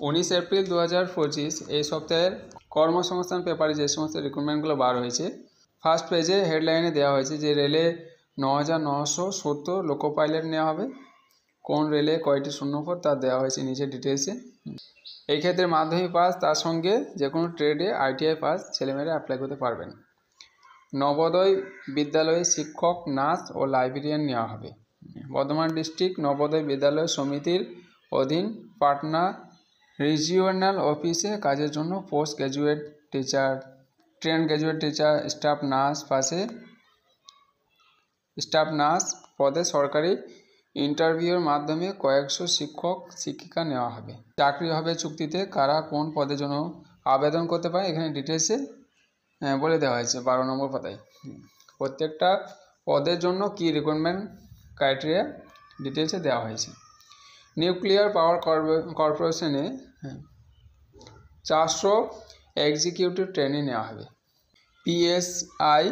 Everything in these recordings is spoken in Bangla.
19 এপ্রিল 2025 এই সপ্তাহের কর্মসংস্থান পেপারে যে সমস্ত রিক্রুটমেন্টগুলো বার হয়েছে, ফার্স্ট পেজে হেডলাইনে দেওয়া হয়েছে যে রেলে 9970 লোকো পাইলট নেওয়া হবে। কোন রেলে কয়টি শূন্যপদ তা দেওয়া হয়েছে নিচে ডিটেলসে। এই ক্ষেত্রে মাধ্যমিক পাস, তার সঙ্গে যে কোনো ট্রেডে ITI পাস ছেলেমেয়েরা অ্যাপ্লাই করতে পারবেন। নবোদয় বিদ্যালয়ে শিক্ষক, নার্স ও লাইব্রেরিয়ান নেওয়া হবে। বর্ধমান ডিস্ট্রিক্ট নবোদয় বিদ্যালয় সমিতির অধীন পাটনা রিজিওনাল অফিসে কাজের জন্য post graduate teacher, trend graduate teacher, staff nurse পদে সরকারি ইন্টারভিউর মাধ্যমে কয়েকশো শিক্ষক শিক্ষিকা নেওয়া হবে। চাকরি হবে চুক্তিতে। কারা কোন পদের জন্য আবেদন করতে পারে এখানে ডিটেলসে বলে দেওয়া হয়েছে 12 নম্বর পাতায়। প্রত্যেকটা পদের জন্য কি রিক্রুটমেন্ট ক্রাইটেরিয়া ডিটেলসে দেওয়া হয়েছে। নিউক্লিয়ার পাওয়ার কর্পোরেশনে 400 এক্সিকিউটিভ ট্রেনি নেওয়া হবে। PSI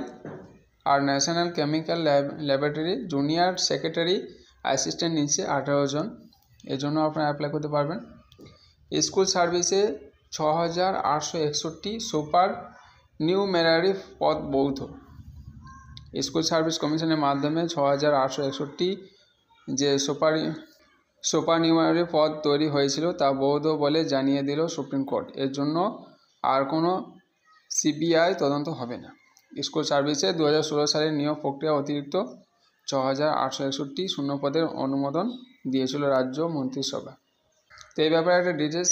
আর national chemical laboratory junior secretary assistant নিচ্ছে 18 জন, এর জন্য আপনারা অ্যাপ্লাই করতে পারবেন। স্কুল সার্ভিসে 6861 সুপার নিউমেরারি পদ বৌদ্ধ। স্কুল সার্ভিস কমিশনের মাধ্যমে 6861 যে সুপার নিউমেরারি পদ তৈরি হয়েছিল তা বৌদ্ধ বলে জানিয়ে দিল সুপ্রিম কোর্ট। এর জন্য আর কোনো CBI তদন্ত হবে না। স্কুল সার্ভিসে 2016 সালের নিয়োগ প্রক্রিয়া অতিরিক্ত 6861 শূন্যপদের অনুমোদন দিয়েছিল রাজ্য মন্ত্রিসভা। তো এই ব্যাপারে একটা ডিটেলস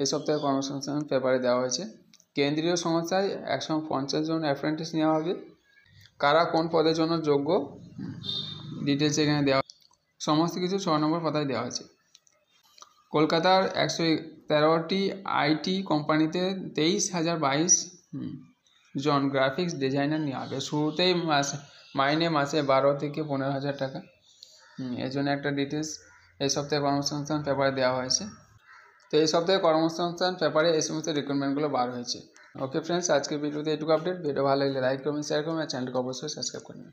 এই সপ্তাহে কর্মসংস্থান পেপারে দেওয়া হয়েছে। কেন্দ্রীয় সংস্থায় 150 জন অ্যাপ্রেন্টিস নেওয়া হবে। কারা কোন পদের জন্য যোগ্য ডিটেলস এখানে দেওয়া, সমস্ত কিছু 6 নম্বর পাতায় দেওয়া হয়েছে। কলকাতার 113টি IT কোম্পানিতে 23,022 জন গ্রাফিক্স ডিজাইনার নেওয়া হবে। শুরুতেই মাইনে মাসে 12 থেকে 15,000 টাকা। এর জন্য একটা ডিটেলস এই সপ্তাহে কর্মসংস্থান পেপারে দেওয়া হয়েছে। তো এই সপ্তাহে কর্মসংস্থান পেপারে এই সমস্ত রিক্রুটমেন্টগুলো বার হয়েছে। ওকে ফ্রেন্ডস, আজকের ভিডিওতে এইটুকু আপডেট। ভিডিও ভালো লাগলে লাইক করবেন, শেয়ার করবেন আর চ্যানেলকে অবশ্যই সাবস্ক্রাইব করবেন।